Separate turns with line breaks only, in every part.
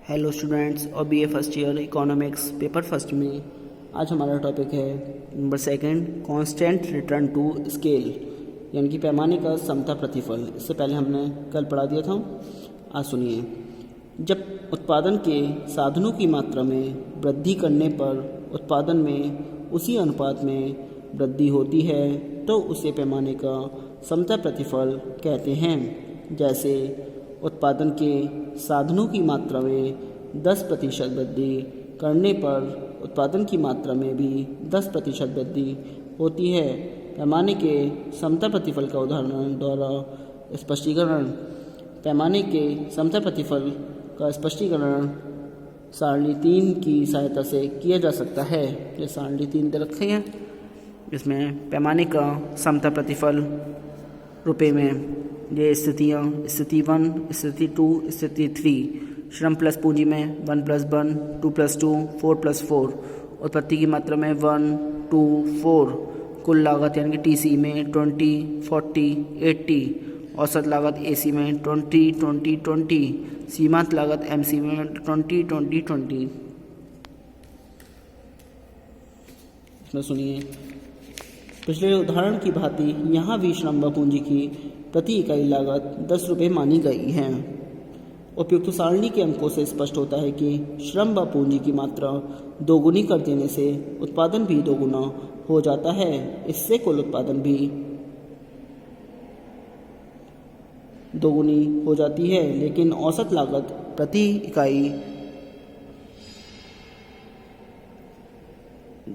Hello students और BA first year economics paper first में आज हमारा टॉपिक है number second constant return to scale यानी कि पैमाने का समता प्रतिफल। इससे पहले हमने कल पढ़ा दिया था। आज सुनिए। जब उत्पादन के साधनों की मात्रा में वृद्धि करने पर उत्पादन में उसी अनुपात में वृद्धि होती है तो उसे पैमाने का समता प्रतिफल कहते हैं। जैसे उत्पादन के साधनों की मात्रा में 10% वृद्धि करने पर उत्पादन की मात्रा में भी 10% वृद्धि होती है। पैमाने के समता प्रतिफल का उदाहरण द्वारा स्पष्टीकरण। पैमाने के समता प्रतिफल का स्पष्टीकरण सारणी 3 की सहायता से किया जा सकता है। ये सारणी 3 दे रखे हैं, इसमें पैमाने का समता प्रतिफल रुपए में ये स्थितियाँ स्थिति 1, स्थिति 2, स्थिति 3। श्रम प्लस पूंजी में 1 + 1, 2 + 2, 4 + 4। उत्पत्ति की मात्रा में 1, 2, 4। कुल लागत यानी कि टीसी में 20, 40, 80। औसत लागत एसी में 20, 20, 20। सीमांत लागत एमसी में 20, 20, 20। इसमें सुनिए। पिछले उदाहरण की भांति यहाँ भी श्रम व पूंजी की प्रति इकाई लागत 10 रुपये मानी गई है। उपयुक्त सारणी के अंकों से स्पष्ट होता है कि श्रम व पूंजी की मात्रा दोगुनी कर देने से उत्पादन भी दोगुना हो जाता है। इससे कुल उत्पादन भी दोगुनी हो जाती है, लेकिन औसत लागत प्रति इकाई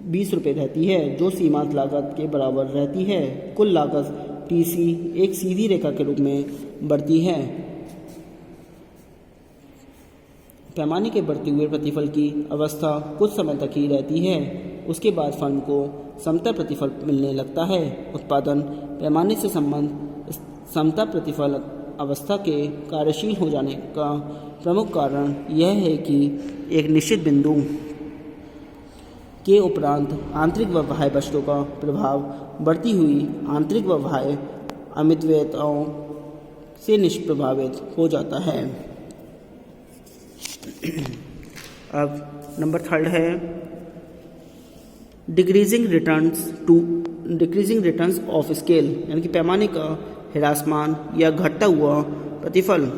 20 रुपये रहती है, जो सीमांत लागत के बराबर रहती है। कुल लागत टीसी एक सीधी रेखा के रूप में बढ़ती है। पैमाने के बढ़ते हुए प्रतिफल की अवस्था कुछ समय तक ही रहती है। उसके बाद फर्म को समता प्रतिफल मिलने लगता है। उत्पादन पैमाने से संबंध समता प्रतिफल अवस्था के कार्यशील हो जाने का प्रमुख कारण यह है कि एक निश्चित बिंदु के उपरांत आंतरिक व बाह्य बस्तों का प्रभाव बढ़ती हुई आंतरिक व बाह्य अमितव्यताओं से निष्प्रभावित हो जाता है। अब नंबर 3 है डिक्रीजिंग रिटर्न्स ऑफ स्केल यानी कि पैमाने का ह्रासमान या घटता हुआ प्रतिफल।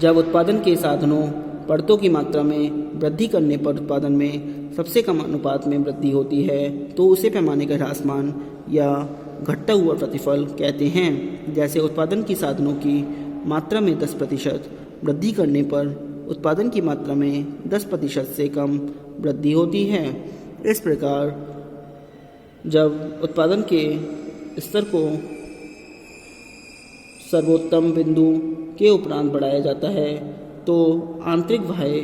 जब उत्पादन के साधनों परतों की मात्रा में वृद्धि करने पर उत्पादन में सबसे कम अनुपात में वृद्धि होती है तो उसे पैमाने का ह्रासमान या घटता हुआ प्रतिफल कहते हैं। जैसे उत्पादन की साधनों की मात्रा में 10% वृद्धि करने पर उत्पादन की मात्रा में 10% से कम वृद्धि होती है। इस प्रकार जब उत्पादन के स्तर को सर्वोत्तम बिंदु के उपरांत बढ़ाया जाता है तो आंतरिक बाह्य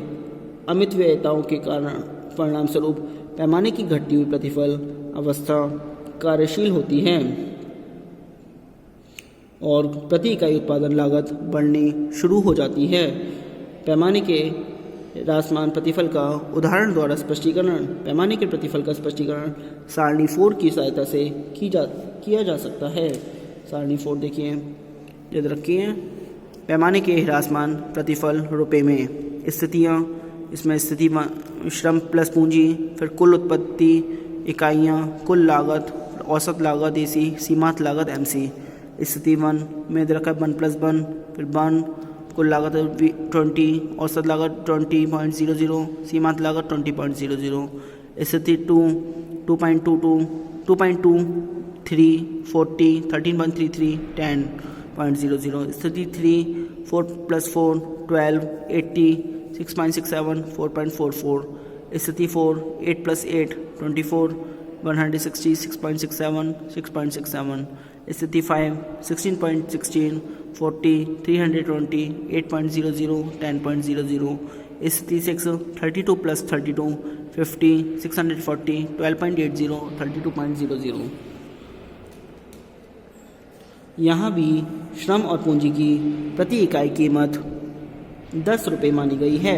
अमितव्ययताओं के कारण परिणाम स्वरूप पैमाने की घटती हुई प्रतिफल अवस्था कार्यशील होती है और प्रति इकाई उत्पादन लागत बढ़नी शुरू हो जाती है। पैमाने के ह्रासमान प्रतिफल का उदाहरण द्वारा स्पष्टीकरण। पैमाने के प्रतिफल का स्पष्टीकरण सारणी 4 की सहायता से किया जा सकता है। सारणी 4 देखिए, याद रखिए। पैमाने के ह्रासमान प्रतिफल रुपए में स्थितियाँ, इसमें स्थिति श्रम प्लस पूंजी, फिर कुल उत्पत्ति इकाइयाँ, कुल लागत, औसत लागत एसी, सीमांत लागत एमसी। स्थिति 1 में दे रखा है 1 + 1, फिर 1, कुल लागत 20, औसत लागत 20.00, सीमांत लागत 20.00। स्थिति 2 2.22, 2.2, 3, 40, 13.33, 10.00। स्थिति 3 4 + 4 12, 80, 6.67, 4.44। स्थिति 4 8 + 8 24, 160, 6.67, 6.67। स्थिति 5 16.16, 40, 320, 8.00, 10.00। स्थिति 6 32 + 32 50, 640, 12.80, 32.00। यहाँ भी श्रम और पूंजी की प्रति इकाई कीमत 10 रुपये मानी गई है।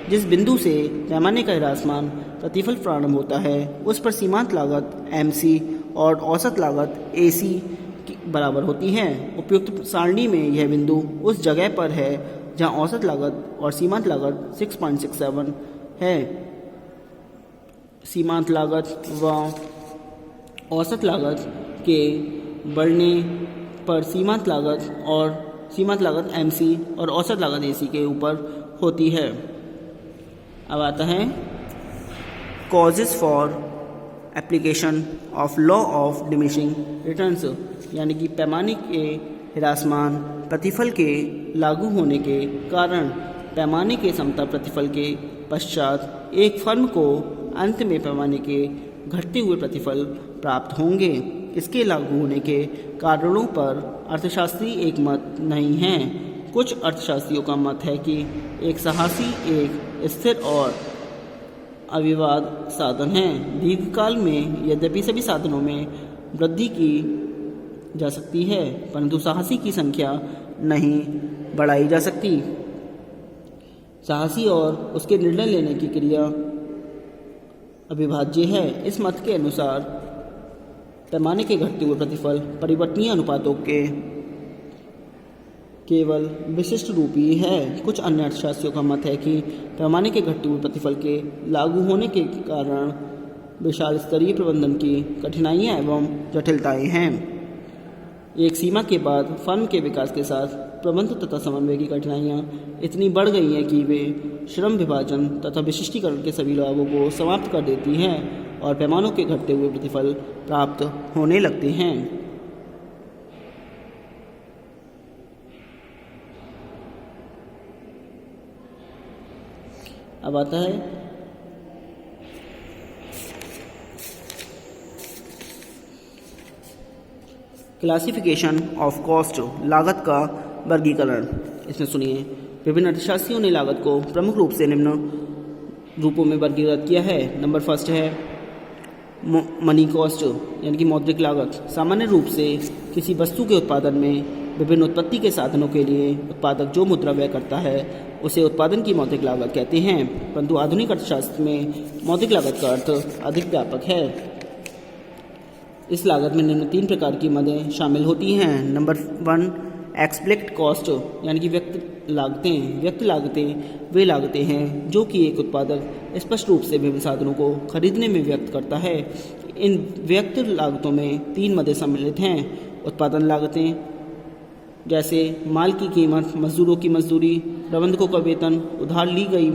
जिस बिंदु से पैमाने का ह्रासमान प्रतिफल प्रारंभ होता है उस पर सीमांत लागत एमसी और औसत लागत एसी बराबर होती हैं। उपयुक्त सारणी में यह बिंदु उस जगह पर है जहां औसत लागत और सीमांत लागत 6.67 है। सीमांत लागत व औसत लागत के बढ़ने पर सीमांत लागत MC और औसत लागत AC के ऊपर होती है। अब आता है causes for application of law of diminishing returns, यानी कि पैमाने के ह्रासमान प्रतिफल के लागू होने के कारण पैमाने के समता प्रतिफल के पश्चात एक फर्म को अंत में पैमाने के घटते हुए प्रतिफल प्राप्त होंगे। इसके लागू होने के कारणों पर अर्थशास्त्री एक मत नहीं है। कुछ अर्थशास्त्रियों का मत है कि एक साहसी एक स्थिर और अविवाद साधन है। दीर्घकाल में यद्यपि सभी साधनों में वृद्धि की जा सकती है, परंतु साहसी की संख्या नहीं बढ़ाई जा सकती। साहसी और उसके निर्णय लेने की क्रिया अविभाज्य है। इस मत के अनुसार पैमाने के घटते हुए प्रतिफल परिवर्तनीय अनुपातों के केवल विशिष्ट रूप ही है। कुछ अन्य अर्थशास्त्रियों का मत है कि पैमाने के घटते हुए प्रतिफल के लागू होने के कारण विशाल स्तरीय प्रबंधन की कठिनाइयाँ एवं जटिलताएं हैं। एक सीमा के बाद फर्म के विकास के साथ प्रबंध तथा समन्वय की कठिनाइयाँ इतनी बढ़ गई हैं कि वे श्रम विभाजन तथा विशिष्टीकरण के सभी लाभों को समाप्त कर देती हैं और पैमानों के घटते हुए प्रतिफल प्राप्त होने लगते हैं। अब आता है क्लासिफिकेशन ऑफ कॉस्ट, लागत का वर्गीकरण। इसमें सुनिए, विभिन्न अर्थशास्त्रियों ने लागत को प्रमुख रूप से निम्न रूपों में वर्गीकृत किया है। नंबर फर्स्ट है मनी कॉस्ट, यानी कि मौद्रिक लागत। सामान्य रूप से किसी वस्तु के उत्पादन में विभिन्न उत्पत्ति के साधनों के लिए उत्पादक जो मुद्रा व्यय करता है उसे उत्पादन की मौद्रिक लागत कहते हैं, परंतु आधुनिक अर्थशास्त्र में मौद्रिक लागत का अर्थ अधिक व्यापक है। इस लागत में निम्न 3 प्रकार की मदें शामिल होती हैं। नंबर 1 एक्सप्लिक्ट कॉस्ट, यानी कि व्यक्त लागतें। व्यक्त लागतें वे लागतें हैं जो कि एक उत्पादक स्पष्ट रूप से विभिन्न साधनों को खरीदने में व्यक्त करता है। इन व्यक्त लागतों में 3 मदें सम्मिलित हैं। उत्पादन लागतें, जैसे माल की कीमत, मजदूरों की मजदूरी, प्रबंधकों का वेतन, उधार ली गई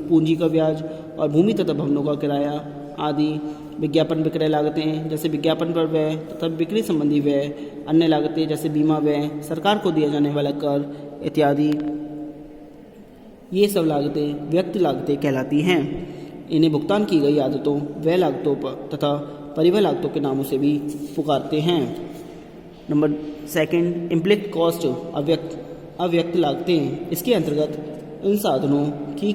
पूंजी का ब्याज और भूमि तथा भवनों का किराया आदि। विज्ञापन विक्रय लागतें, जैसे विज्ञापन पर व्यय तथा बिक्री संबंधी व्यय। अन्य लागतें, जैसे बीमा व्यय, सरकार को दिया जाने वाला कर इत्यादि। ये सब लागतें व्यक्त लागतें कहलाती हैं। इन्हें भुगतान की गई आदतों, व्यय लागतों तथा परिवहन लागतों के नामों से भी पुकारते हैं। नंबर 2 इम्प्लिक्ट कॉस्ट, अव्यक्त लागतें। इसके अंतर्गत इन साधनों की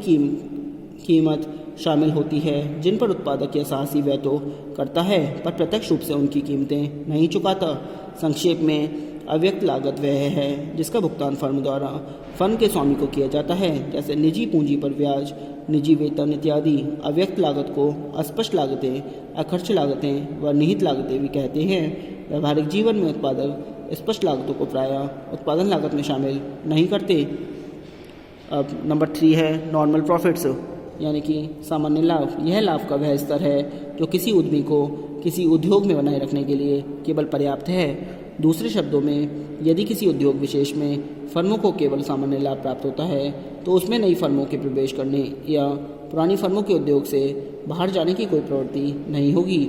कीमत शामिल होती है जिन पर उत्पादक या साहसी व्यय तो करता है पर प्रत्यक्ष रूप से उनकी कीमतें नहीं चुकाता। संक्षेप में अव्यक्त लागत वह है जिसका भुगतान फर्म द्वारा फर्म के स्वामी को किया जाता है, जैसे निजी पूंजी पर ब्याज, निजी वेतन इत्यादि। अव्यक्त लागत को अस्पष्ट लागतें, अखर्च लागतें व निहित लागतें भी कहते हैं। व्यावहारिक जीवन में उत्पादक स्पष्ट लागतों को प्रायः उत्पादन लागत में शामिल नहीं करते। अब नंबर 3 है नॉर्मल प्रॉफिट्स, यानी कि सामान्य लाभ। यह लाभ का वह स्तर है जो किसी उद्यमी को किसी उद्योग में बनाए रखने के लिए केवल पर्याप्त है। दूसरे शब्दों में, यदि किसी उद्योग विशेष में फर्मों को केवल सामान्य लाभ प्राप्त होता है तो उसमें नई फर्मों के प्रवेश करने या पुरानी फर्मों के उद्योग से बाहर जाने की कोई प्रवृत्ति नहीं होगी।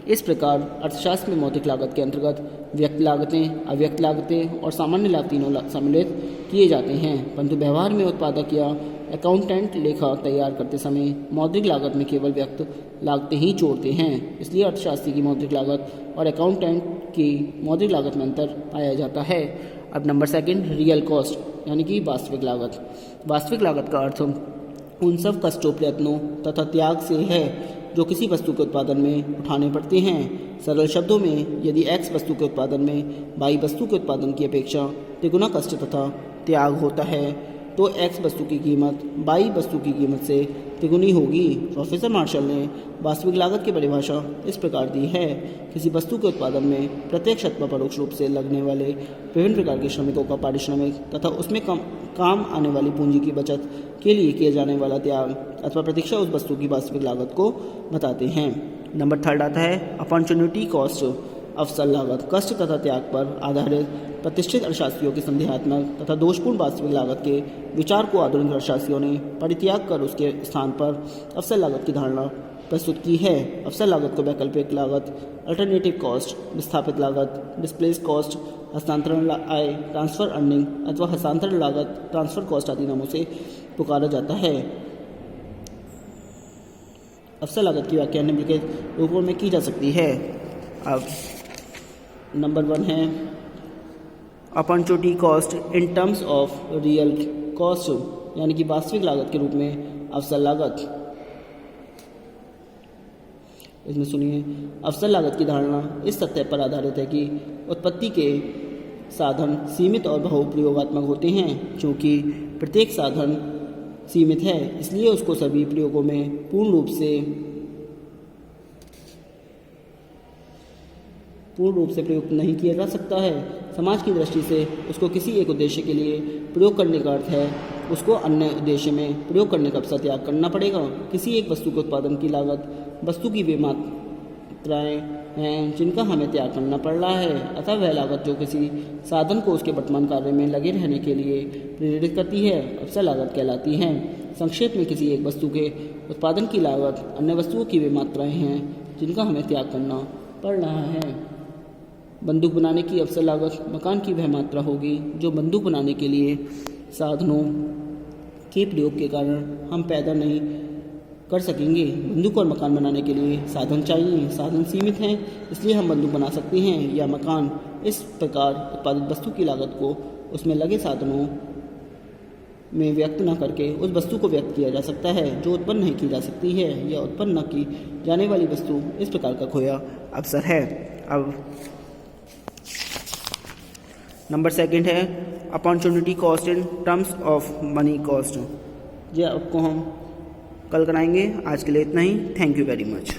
इस प्रकार अर्थशास्त्र में मौद्रिक लागत के अंतर्गत व्यक्त लागतें, अव्यक्त लागतें और सामान्य लाभ तीनों सम्मिलित किए जाते हैं, परंतु व्यवहार में उत्पादक या अकाउंटेंट लेखा तैयार करते समय मौद्रिक लागत में केवल व्यक्त लागतें ही जोड़ते हैं। इसलिए अर्थशास्त्री की मौद्रिक लागत और अकाउंटेंट की मौद्रिक लागत में अंतर पाया जाता है। अब नंबर 2 रियल कॉस्ट, यानी कि वास्तविक लागत। वास्तविक लागत का अर्थ उन सब कष्टों, प्रयत्नों तथा त्याग से है जो किसी वस्तु के उत्पादन में उठाने पड़ते हैं। सरल शब्दों में, यदि X वस्तु के उत्पादन में Y वस्तु के उत्पादन की अपेक्षा तिगुना कष्ट तथा त्याग होता है तो X वस्तु की कीमत Y वस्तु की कीमत से तिगुनी होगी। प्रोफेसर मार्शल ने वास्तविक लागत की परिभाषा इस प्रकार दी है, किसी वस्तु के उत्पादन में प्रत्यक्ष अथवा परोक्ष रूप से लगने वाले विभिन्न प्रकार के श्रमिकों का पारिश्रमिक तथा उसमें काम आने वाली पूंजी की बचत के लिए किया जाने वाला त्याग अथवा प्रतीक्षा उस वस्तु की वास्तविक लागत को बताते हैं। नंबर 3 आता है अपॉर्चुनिटी कॉस्ट, अवसर लागत। कष्ट तथा त्याग पर आधारित प्रतिष्ठित अर्थशास्त्रियों की संदेहात्मक तथा दोषपूर्ण वास्तविक लागत के विचार को आधुनिक अर्थशास्त्रियों ने परित्याग कर उसके स्थान पर अवसर लागत की धारणा प्रस्तुत की है। अवसर लागत को वैकल्पिक लागत, अल्टरनेटिव कॉस्ट, विस्थापित लागत, डिस्प्लेस कॉस्ट, हस्तांतरण आय, ट्रांसफर अर्निंग अथवा हस्तांतरण लागत, ट्रांसफर कॉस्ट आदि नामों से पुकारा जाता है। अवसर लागत की व्याख्या निम्नलिखित रूपों में की जा सकती है। अब नंबर 1 है opportunity cost in terms of real cost, यानी कि वास्तविक लागत के रूप में अवसर लागत। इसमें सुनिए, अवसर लागत की धारणा इस तथ्य पर आधारित है कि उत्पत्ति के साधन सीमित और बहुप्रयोगात्मक होते हैं। चूँकि प्रत्येक साधन सीमित है, इसलिए उसको सभी प्रयोगों में पूर्ण रूप से प्रयुक्त नहीं किया जा सकता है। समाज की दृष्टि से उसको किसी एक उद्देश्य के लिए प्रयोग करने का अर्थ है उसको अन्य उद्देश्य में प्रयोग करने का अवसर त्याग करना पड़ेगा। किसी एक वस्तु के उत्पादन की लागत वस्तु की वे मात्राएँ हैं जिनका हमें त्याग करना पड़ रहा है, अतः वह लागत जो किसी साधन को उसके वर्तमान कार्य में लगे रहने के लिए प्रेरित करती है अवसर लागत कहलाती है। संक्षेप में, किसी एक वस्तु के उत्पादन की लागत अन्य वस्तुओं की वे मात्राएँ हैं जिनका हमें त्याग करना पड़ रहा है। बंदूक बनाने की अवसर लागत मकान की वह मात्रा होगी जो बंदूक बनाने के लिए साधनों के प्रयोग के कारण हम पैदा नहीं कर सकेंगे। बंदूक और मकान बनाने के लिए साधन चाहिए, साधन सीमित हैं, इसलिए हम बंदूक बना सकते हैं या मकान। इस प्रकार उत्पादित वस्तु की लागत को उसमें लगे साधनों में व्यक्त न करके उस वस्तु को व्यक्त किया जा सकता है जो उत्पन्न नहीं की जा सकती है, या उत्पन्न न की जाने वाली वस्तु इस प्रकार का खोया अवसर है। अब नंबर 2 है opportunity cost in terms of money cost. ये आपको हम कल कराएंगे। आज के लिए इतना ही। Thank you very much.